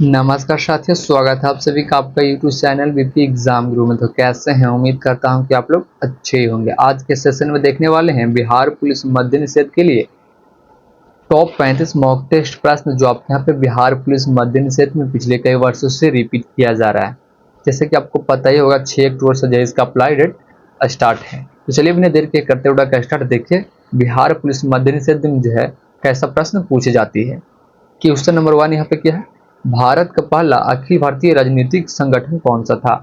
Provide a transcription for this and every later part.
नमस्कार साथियों, स्वागत है आप सभी का आपका यूट्यूब चैनल बीपी एग्जाम गुरु में। तो कैसे हैं? उम्मीद करता हूं कि आप लोग अच्छे ही होंगे। आज के सेशन में देखने वाले हैं बिहार पुलिस मद्य निषेध के लिए टॉप 35 मॉक टेस्ट प्रश्न, जो आपके यहाँ पे बिहार पुलिस मद्य निषेध में पिछले कई वर्षों से रिपीट किया जा रहा है। जैसे कि आपको पता ही होगा 6 अक्टूबर से जो इसका अप्लाई डेट स्टार्ट है। तो चलिए बिना देर के करते हुए स्टार्ट देखिए बिहार पुलिस मद्य निषेध में जो है कैसा प्रश्न पूछे जाती है। कि क्वेश्चन नंबर 1 यहाँ पे क्या है, भारत का पहला अखिल भारतीय राजनीतिक संगठन कौन सा था?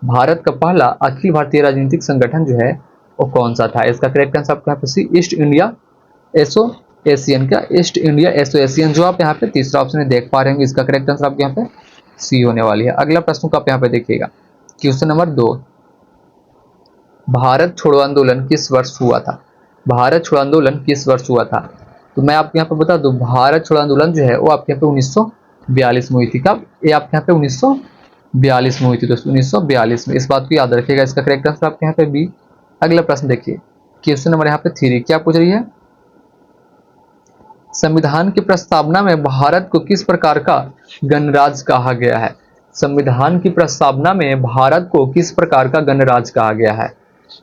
भारत का पहला अखिल भारतीय राजनीतिक संगठन जो है वो कौन सा था? इसका करेक्ट आंसर आपके यहाँ पे सी, ईस्ट इंडिया एसोसिएशन। क्या ईस्ट इंडिया एसोसिएशन, जो आप यहाँ पे तीसरा ऑप्शन देख पा रहे हैं, इसका करेक्ट आंसर आपके यहाँ पे सी होने वाली है। अगला प्रश्न को आप यहाँ पे देखिएगा, क्वेश्चन नंबर 2, भारत छोड़ो आंदोलन किस वर्ष हुआ था? भारत छोड़ो आंदोलन किस वर्ष हुआ था? तो मैं आपके यहाँ पे बता दूं, भारत छोड़ो आंदोलन जो है वो आपके यहाँ पे 1942 में हुई थी। कब? ये आपके यहाँ पे 1942 में हुई थी दोस्तों, 1942 में। इस बात को याद रखिएगा। इसका करेक्ट आंसर आपके यहाँ पे बी। अगला प्रश्न देखिए, क्वेश्चन नंबर यहाँ पे 3 क्या पूछ रही है, संविधान की प्रस्तावना में भारत को किस प्रकार का गणराज्य कहा गया है? संविधान की प्रस्तावना में भारत को किस प्रकार का गणराज्य कहा गया है?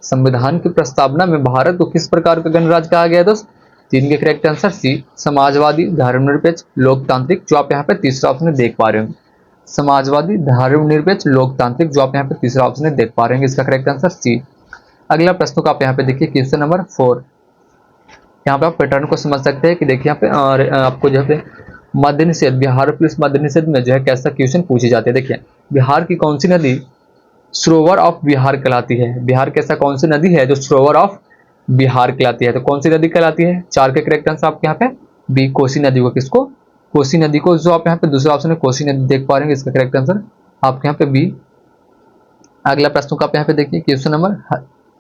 संविधान की प्रस्तावना में भारत को किस प्रकार का गणराज्य कहा गया है दोस्त? 3 के करेक्ट आंसर सी, समाजवादी, धर्मनिरपेक्ष, लोकतांत्रिक, जो आप यहाँ पे तीसरा ऑप्शन देख पा रहे होंगे। समाजवादी, धर्मनिरपेक्ष, लोकतांत्रिक, जो आप यहाँ पे तीसरा ऑप्शन देख पा रहे हैं, इसका करेक्ट आंसर सी। अगला प्रश्न को आप यहाँ पे देखिए, क्वेश्चन नंबर 4। यहाँ पे आप पैटर्न को समझ सकते हैं कि देखिए यहाँ पे और आपको जो है मद्य निषेध, बिहार पुलिस मद्य निषेध में जो है कैसा क्वेश्चन पूछे जाते हैं। देखिए, बिहार की कौन सी नदी सरोवर ऑफ बिहार कहलाती है? बिहार की ऐसा कौन सी नदी है जो सरोवर ऑफ बिहार कहलाती है? तो कौन सी नदी कहलाती है? 4 के करेक्ट आंसर आपके यहाँ पे बी, कोसी नदी को। किसको? कोसी नदी को, जो आप यहाँ पे दूसरा ऑप्शन है कोसी नदी देख पा रहे हैं, इसका करेक्ट आंसर आपके यहाँ पे बी। अगला प्रश्न को आप यहाँ पे देखिए, क्वेश्चन नंबर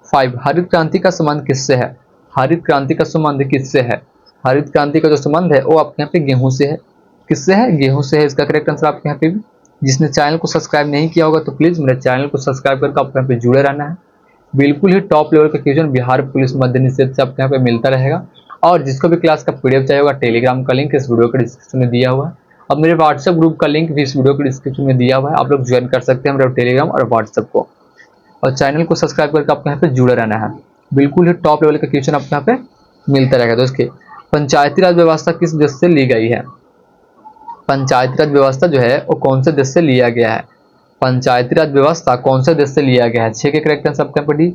5, हरित क्रांति का संबंध किससे है? हरित क्रांति का संबंध किससे है? हरित क्रांति का जो संबंध है वो आपके यहाँ पे गेहूं से है। किससे है? गेहूं से है। इसका करेक्ट आंसर आपके यहाँ पे भी। जिसने चैनल को सब्सक्राइब नहीं किया होगा तो प्लीज मेरे चैनल को सब्सक्राइब करके आपके यहाँ पे जुड़े रहना है। बिल्कुल ही टॉप लेवल का क्वेश्चन बिहार पुलिस मद्य निषेध से आपके यहाँ पे मिलता रहेगा। और जिसको भी क्लास का पीडीएफ चाहिए होगा, टेलीग्राम का लिंक इस वीडियो के डिस्क्रिप्शन में दिया हुआ है, और मेरे व्हाट्सएप ग्रुप का लिंक भी इस वीडियो के डिस्क्रिप्शन में दिया हुआ है। आप लोग ज्वाइन कर सकते हैं मेरे टेलीग्राम और व्हाट्सएप को, और चैनल को सब्सक्राइब करके आपके यहाँ पे जुड़े रहना है। बिल्कुल ही टॉप लेवल का क्वेश्चन आपके यहाँ पे मिलता रहेगा। दोस्तों, पंचायती राज व्यवस्था किस देश से ली गई है? पंचायती राज व्यवस्था जो है वो कौन से देश से लिया गया है? पंचायती राज व्यवस्था कौन से देश से लिया गया है? 6 के करेक्ट आंसर आपके यहाँ पे डी,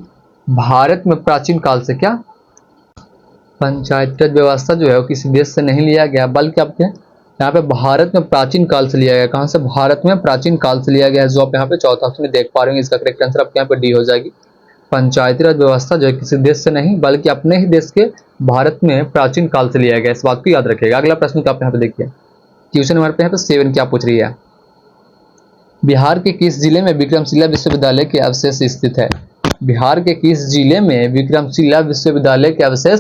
भारत में प्राचीन काल से। क्या? पंचायती राज व्यवस्था जो है वो किसी देश से नहीं लिया गया, बल्कि आपके यहाँ पे भारत में प्राचीन काल से लिया गया। कहां से? भारत में प्राचीन काल से लिया गया है, जो आप यहाँ पे चौथा ऑप्शन देख पा रहे हैं। इसका करेक्ट आंसर आपके यहाँ पे डी हो जाएगी। पंचायती राज व्यवस्था जो है किसी देश से नहीं बल्कि अपने ही देश के भारत में प्राचीन काल से लिया गया। इस बात को याद रखिएगा। अगला प्रश्न को आप यहाँ पे देखिए, क्वेश्चन नंबर पे यहाँ पे 7 क्या पूछ रही है, बिहार के किस जिले में विक्रमशिला विश्वविद्यालय के अवशेष स्थित है? बिहार के किस जिले में विक्रमशिला विश्वविद्यालय के अवशेष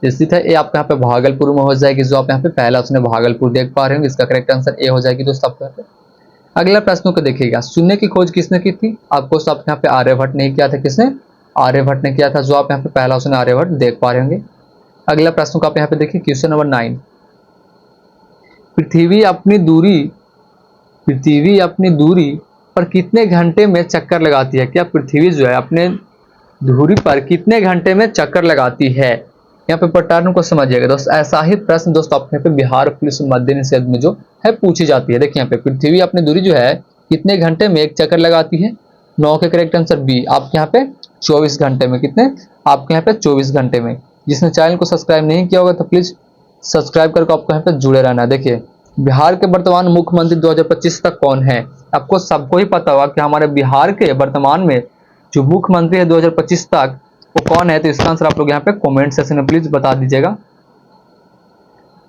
स्थित है? ये आपके यहाँ पे भागलपुर में हो जाएगी, जो आप यहाँ पे पहला ऑप्शन भागलपुर देख पा रहे हैं। इसका करेक्ट आंसर ए हो जाएगी दोस्तों आपके यहाँ पे। अगला प्रश्न को देखिएगा, शून्य की खोज किसने की थी? आपको सब यहाँ पे आर्यभट्ट ने किया था। किसने? आर्यभट्ट ने किया था, जो आप यहाँ पे पहला ऑप्शन आर्यभट्ट देख पा रहे होंगे। अगला प्रश्न को आप यहाँ पे देखिए, क्वेश्चन नंबर 9, पृथ्वी अपनी दूरी पर कितने घंटे में चक्कर लगाती है? क्या पृथ्वी जो है अपने धुरी पर कितने घंटे में चक्कर लगाती है? यहाँ पे पैटर्न को समझिएगा दोस्त। ऐसा ही प्रश्न दोस्तों आपके यहाँ पे बिहार पुलिस मद्य निषेध में जो है पूछी जाती है। देखिए यहाँ पे पृथ्वी अपनी दूरी जो है कितने घंटे में एक चक्कर लगाती है? 9 के करेक्ट आंसर बी, आपके यहाँ पे 24 घंटे में। कितने? आपके यहाँ पे 24 घंटे में। जिसने चैनल को सब्सक्राइब नहीं किया होगा तो प्लीज सब्सक्राइब करके आपको यहाँ पे जुड़े रहना। देखिए, बिहार के वर्तमान मुख्यमंत्री 2025 तक कौन है? आपको सबको ही पता होगा कि हमारे बिहार के वर्तमान में जो मुख्यमंत्री है 2025 तक वो कौन है। तो इसका आंसर आप लोग यहाँ पे कमेंट सेक्शन में प्लीज बता दीजिएगा।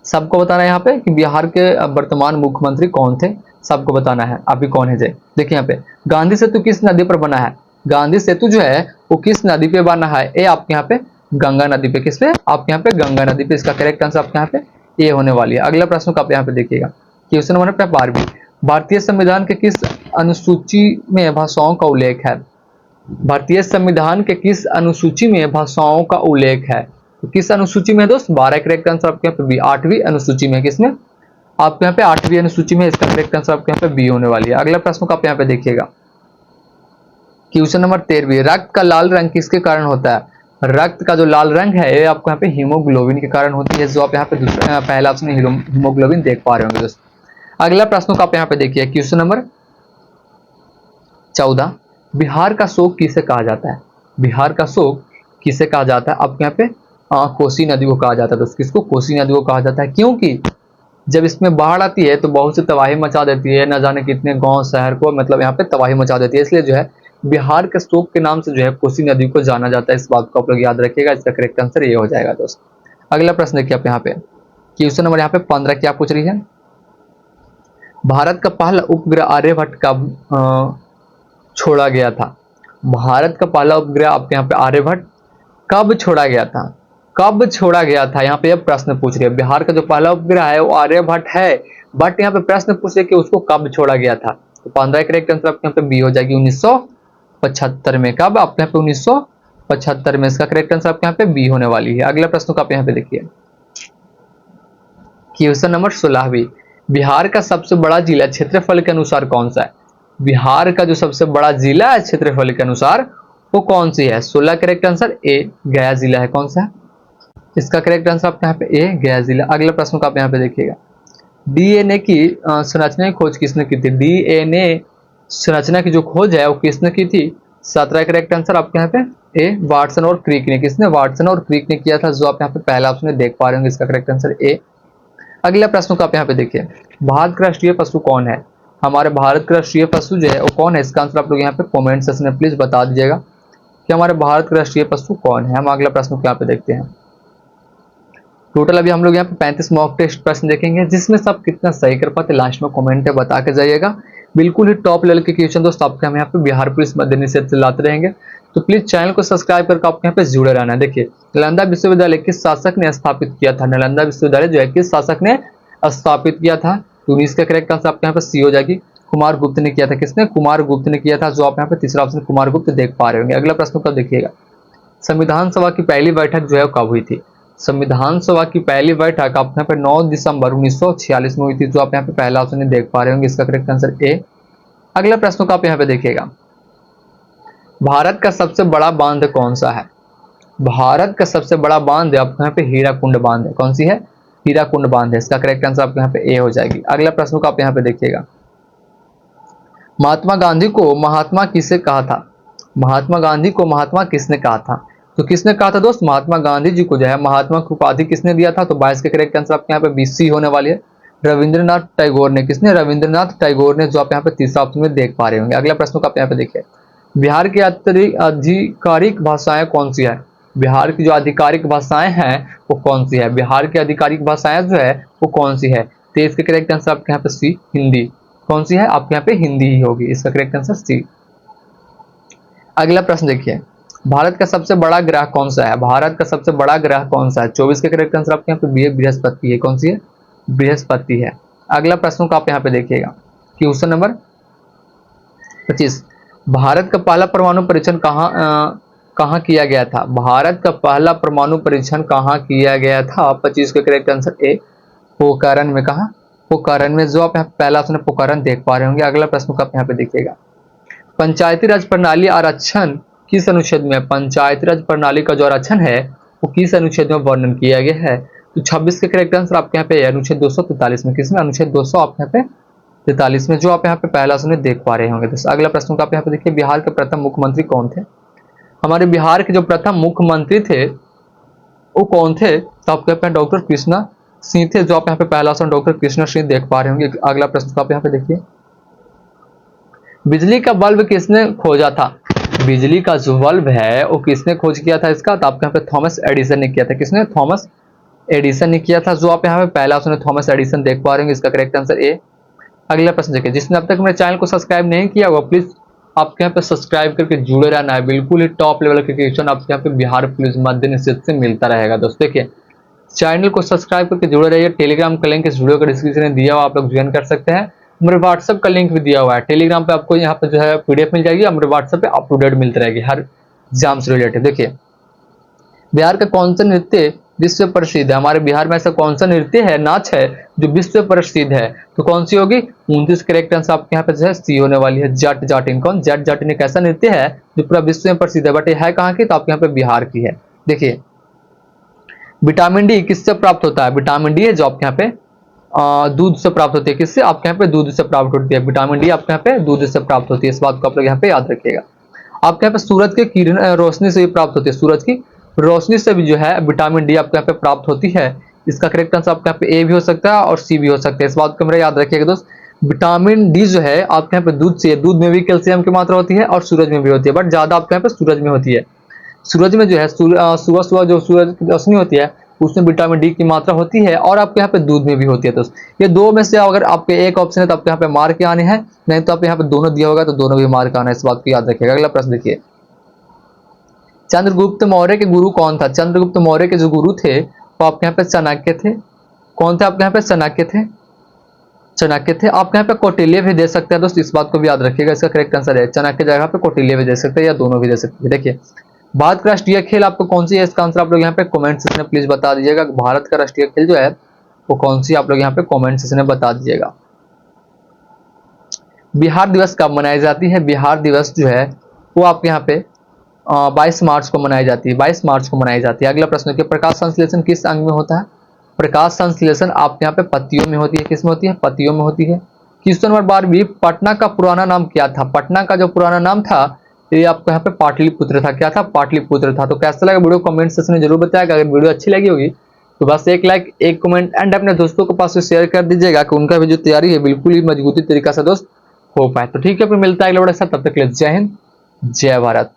सबको बताना है यहाँ पे कि बिहार के वर्तमान मुख्यमंत्री कौन थे, सबको बताना है अभी कौन है। देखिए यहाँ पे गांधी सेतु किस नदी पर बना है? गांधी सेतु जो है वो किस नदी पे बना है? ये आपके यहाँ पे गंगा नदी पे। किस पे? आपके यहाँ पे गंगा नदी पे। इसका करेक्ट आंसर आपके यहाँ पे ये होने वाली है। अगला प्रश्न को आप यहाँ पे देखिएगा, क्वेश्चन नंबर 12, भारतीय संविधान के किस अनुसूची में भाषाओं का उल्लेख है? भारतीय संविधान के किस अनुसूची में भाषाओं का उल्लेख है? तो किस अनुसूची में दोस्त? 12 करेक्ट आंसर आपके यहाँ पे भी 8वीं अनुसूची में। किसमें? आपके यहाँ पे 8वीं अनुसूची में इसका करेक्ट आंसर आपके यहाँ पे बी होने वाली है। अगला प्रश्न को आप यहाँ पे देखिएगा, क्वेश्चन नंबर 13, रक्त का लाल रंग किसके कारण होता है? रक्त का जो लाल रंग है ये आपको यहाँ पे हीमोग्लोबिन के कारण होती है, जो आप यहाँ पे पहला ऑप्शन हीमोग्लोबिन देख पा रहे होंगे दोस्तों। अगला प्रश्न को आप यहाँ पे देखिए, क्वेश्चन नंबर 14, बिहार का शोक किसे कहा जाता है? बिहार का शोक किसे कहा जाता है? आपके यहाँ पे कोसी नदी को कहा जाता है दोस्तों। किसको? कोसी नदी को कहा जाता है, क्योंकि जब इसमें बाढ़ आती है तो बहुत सी तबाही मचा देती है, न जाने कितने गांव शहर को मतलब यहाँ पे तबाही मचा देती है, इसलिए जो है बिहार के शोक के नाम से जो है कोसी नदी को जाना जाता है। इस बात को आप लोग याद रखिएगा, इसका करेक्ट आंसर ये हो जाएगा दोस्त। अगला प्रश्न देखिए आप यहाँ पे, क्वेश्चन नंबर यहाँ पे 15 क्या पूछ रही है? भारत का पहला उपग्रह आर्यभट्ट कब छोड़ा गया था? भारत का पहला उपग्रह आपके यहाँ पे आर्यभट्ट कब छोड़ा गया था? कब छोड़ा गया था, यहाँ पे यह प्रश्न पूछ रही है। बिहार का जो पहला उपग्रह है वो आर्यभट्ट है, बट यहाँ पे प्रश्न पूछ रहे कि उसको कब छोड़ा गया था। तो 15 करेक्ट आंसर आपके यहाँ पे बी हो जाएगी, 1975 में। कब? आपके यहाँ पे 1975 में। इसका करेक्ट आंसर आपके यहाँ पे बी होने वाली है। अगला प्रश्न को आप यहाँ पे देखिए, क्वेश्चन नंबर 16 भी, बिहार का सबसे बड़ा जिला क्षेत्रफल के अनुसार कौन सा है? बिहार का जो सबसे बड़ा जिला है क्षेत्रफल के अनुसार वो कौन सी है? 16 करेक्ट आंसर ए, गया जिला है। कौन सा है? इसका करेक्ट आंसर आपके यहाँ पे ए, गया जिला। अगला प्रश्न को आप यहाँ पे देखिएगा, डीएनए की संरचना की खोज किसने की थी? डीएनए संरचना की जो खोज है वो किसने की थी? 17 करेक्ट आंसर आपके यहाँ पे ए, वाटसन और क्रिक ने। किसने? वाटसन और क्रिक ने किया था, जो आप यहाँ पे पहला ऑप्शन देख पा रहे होंगे। इसका करेक्ट आंसर ए। अगला प्रश्न को आप यहाँ पे देखिए, भारत का राष्ट्रीय पशु कौन है? हमारे भारत का राष्ट्रीय पशु जो है वो कौन है? इसका आंसर आप लोग यहाँ पे कमेंट सेक्शन में प्लीज बता दीजिएगा कि हमारे भारत का राष्ट्रीय पशु कौन है। हम अगला प्रश्न को यहाँ पे देखते हैं। टोटल अभी हम लोग यहाँ पे 35 मॉक टेस्ट प्रश्न देखेंगे, जिसमें सब कितना सही कर पाते लास्ट में कमेंट में बता के जाइएगा। बिल्कुल ही टॉप लेवल के क्वेश्चन दोस्त आपके हम यहाँ पे बिहार पुलिस मध्य निषेध से लाते रहेंगे, तो प्लीज चैनल को सब्सक्राइब करके आपके यहाँ पे जुड़े रहना है। देखिए, नालंदा विश्वविद्यालय किस शासक ने स्थापित किया था? नालंदा विश्वविद्यालय जो है किस शासक ने स्थापित किया था? तो इसका करेक्ट आंसर आपके यहाँ पे सी हो जाएगी, कुमार गुप्त ने किया था। किसने? कुमार गुप्त ने किया था, जो आप यहाँ पे तीसरा ऑप्शन कुमार गुप्त देख पा रहे होंगे। अगला प्रश्न को देखिएगा, संविधान सभा की पहली बैठक जो है कब हुई थी? संविधान सभा की पहली बैठक आप यहाँ पे 9 दिसंबर 1946 में हुई थी, जो आप यहाँ पे पहला ऑप्शन देख पा रहे होंगे। इसका करेक्ट आंसर ए। अगला प्रश्न को आप यहाँ पे देखिएगा, भारत का सबसे बड़ा बांध कौन सा है? भारत का सबसे बड़ा बांध आपके यहाँ पे हीराकुंड बांध है। कौन सी है? हीराकुंड बांध है। इसका करेक्ट आंसर आपके यहाँ पे ए हो जाएगी। अगला प्रश्न को आप यहाँ पे देखिएगा, महात्मा गांधी को महात्मा किसे कहा था? महात्मा गांधी को महात्मा किसने कहा था? तो किसने कहा था दोस्त? महात्मा गांधी जी को जो है महात्मा की उपाधि किसने दिया था? तो 22 के करेक्ट आंसर आपके यहाँ पे बीसी होने वाली है, रविंद्रनाथ टैगोर ने। किसने? रविंद्रनाथ टैगोर ने, जो आप यहाँ पे तीसरा ऑप्शन में देख पा रहे होंगे। अगला प्रश्न को आप यहाँ पे देखिए, बिहार की आधिकारिक भाषाएं कौन सी है? बिहार की जो आधिकारिक भाषाएं हैं वो कौन सी है? बिहार की आधिकारिक भाषाएं जो है वो कौन सी है? तो इसका करेक्ट आंसर आपके यहाँ पे सी, हिंदी। कौन सी है? आपके यहाँ पे हिंदी ही होगी। इसका करेक्ट आंसर सी। अगला प्रश्न देखिए, भारत का सबसे बड़ा ग्रह कौन सा है? भारत का सबसे बड़ा ग्रह कौन सा है? 24 के करेक्ट आंसर आपके यहाँ पे बी, बृहस्पति है। कौन सी है? बृहस्पति है। अगला प्रश्न को आप यहाँ पे देखिएगा, क्वेश्चन नंबर 25, भारत का पहला परमाणु परीक्षण कहाँ किया गया था? भारत का पहला परमाणु परीक्षण कहाँ किया गया था? 25 का करेक्ट आंसर ए, पोखरण में। कहा? पोखरण में, जो आप यहाँ पहला ऑप्शन पोखरण देख पा रहे होंगे। अगला प्रश्न को आप यहाँ पे देखिएगा, पंचायती राज प्रणाली आरक्षण किस अनुच्छेद में? पंचायती राज प्रणाली का जो आरक्षण है वो किस अनुच्छेद में वर्णन किया गया है? तो 26 के करेक्ट आंसर आपके यहाँ पे अनुच्छेद 243 में। किसमें? अनुच्छेद 200 आप यहाँ पे 43 में, जो आप यहाँ पे पहला सुने देख पा रहे होंगे। तो अगला प्रश्न को आप यहाँ पे देखिए, बिहार के प्रथम मुख्यमंत्री कौन थे? हमारे बिहार के जो प्रथम मुख्यमंत्री थे वो कौन थे? तो आपके यहाँ पे डॉक्टर कृष्णा सिंह थे, जो आप यहाँ पे पहला ऑप्शन डॉक्टर कृष्णा सिंह देख पा रहे होंगे। अगला प्रश्न को आप यहाँ पे देखिए, बिजली का बल्ब किसने खोजा था? बिजली का जो बल्ब है वो किसने खोज किया था इसका? तो आपके यहाँ पे थॉमस एडिसन ने किया था। किसने? थॉमस एडिसन ने किया था, जो आप यहाँ पे पहला ऑप्शन थॉमस एडिसन देख पा रहे होंगे। इसका करेक्ट आंसर ए। अगला प्रश्न देखिए, जिसने अब तक मेरे चैनल को सब्सक्राइब नहीं किया हुआ प्लीज आपके यहाँ पे सब्सक्राइब करके जुड़े रहना है। बिल्कुल ही टॉप लेवल के क्वेश्चन आपके यहाँ पे बिहार पुलिस मध्य निषेध से मिलता रहेगा दोस्तों। देखिए, चैनल को सब्सक्राइब करके जुड़े रहिए। टेलीग्राम का लिंक इस वीडियो का डिस्क्रिप्शन में दिया हुआ, आप लोग ज्वाइन कर सकते हैं। मेरे व्हाट्सएप का लिंक भी दिया हुआ है। टेलीग्राम पे आपको यहाँ पे जो है पीडीएफ मिल जाएगी, मेरे व्हाट्सएप पे अप टू डेट मिलती रहेगी हर एग्जाम से रिलेटेड। देखिए, बिहार का कौन सा नृत्य विश्व प्रसिद्ध है। हमारे बिहार में ऐसा कौन सा नृत्य है, नाच है जो विश्व प्रसिद्ध है, तो कौन सी होगी 29 करेक्ट आंसर आपके यहाँ पे जो है सी होने वाली है। जट जाटिन, कौन जट जाटिन एक ऐसा नृत्य है जो पूरा विश्व में प्रसिद्ध है, बट ये है कहाँ की, तो आपके यहाँ पे बिहार की है। देखिए विटामिन डी किससे प्राप्त होता है, विटामिन डी है जो आपके यहाँ पे दूध से प्राप्त होती है। किससे, आपके यहाँ पे दूध से प्राप्त होती है। विटामिन डी आपके यहाँ पे दूध से प्राप्त होती है, इस बात को आप लोग यहाँ पे याद रखिएगा। आपके यहाँ पे सूरज के किरण रोशनी से भी प्राप्त होती है, सूरज की रोशनी से भी जो है विटामिन डी आपके यहाँ पे प्राप्त होती है। इसका करेक्ट आंसर आपके यहाँ पे ए भी हो सकता है और सी भी हो सकता है, इस बात को मेरा याद रखिएगा दोस्त। विटामिन डी जो है आपके यहाँ पे दूध से, दूध में भी कैल्शियम की मात्रा होती है और सूरज में भी होती है, बट ज्यादा आपके यहाँ पे सूरज में होती है। सूरज में जो है सुबह सुबह जो सूरज की रोशनी होती है उसमें विटामिन डी की मात्रा होती है और आपके यहाँ पे दूध में भी होती है दोस्त। ये दो में से अगर आपके एक ऑप्शन है तो आपके यहाँ पे मार्क आने हैं, नहीं तो आप यहाँ पे दोनों दिया होगा तो दोनों भी मार्क आना है, इस बात को याद रखिएगा। अगला प्रश्न देखिए, चंद्रगुप्त मौर्य के गुरु कौन था। चंद्रगुप्त मौर्य के जो गुरु थे वो आपके यहाँ पे चाणक्य थे। कौन थे आपके यहाँ पे, चाणक्य थे, चाणक्य थे। आप यहाँ पे कौटिल्य भी दे सकते हैं दोस्त, इस बात को भी याद रखिएगा। इसका करेक्ट आंसर है चाणक्य जगह पे कौटिल्य भी दे सकते हैं या दोनों भी दे सकते हैं। देखिए भारत का राष्ट्रीय खेल आपको कौन सी है, इसका आंसर आप लोग यहाँ पे कमेंट सेक्शन में प्लीज बता दीजिएगा। भारत का राष्ट्रीय खेल जो है वो कौन सी, आप लोग यहाँ पे कमेंट सेक्शन में बता दीजिएगा। बिहार दिवस कब मनाई जाती है। बिहार दिवस जो है वो आपके यहाँ पे 22 मार्च को मनाई जाती है, 22 मार्च को मनाई जाती है। अगला प्रश्न है, प्रकाश संश्लेषण किस अंग में होता है। प्रकाश संश्लेषण आपके यहाँ पे पत्तियों में होती है। किस में होती है, पत्तियों में होती है। क्वेश्चन नंबर 12, पटना का पुराना नाम क्या था। पटना का जो पुराना नाम था ये आपको यहाँ पे पाटलिपुत्र था। क्या था, पाटलिपुत्र था। तो कैसा लगा वीडियो कमेंट सेक्शन में जरूर बताएगा। अगर वीडियो अच्छी लगी होगी तो बस एक लाइक, एक कमेंट एंड अपने दोस्तों के पास शेयर कर दीजिएगा कि उनका भी जो तैयारी है बिल्कुल ही मजबूती तरीका से दोस्त हो पाए। तो ठीक है, फिर मिलता है अगले वीडियो के साथ, तब तक के लिए जय हिंद, जय भारत।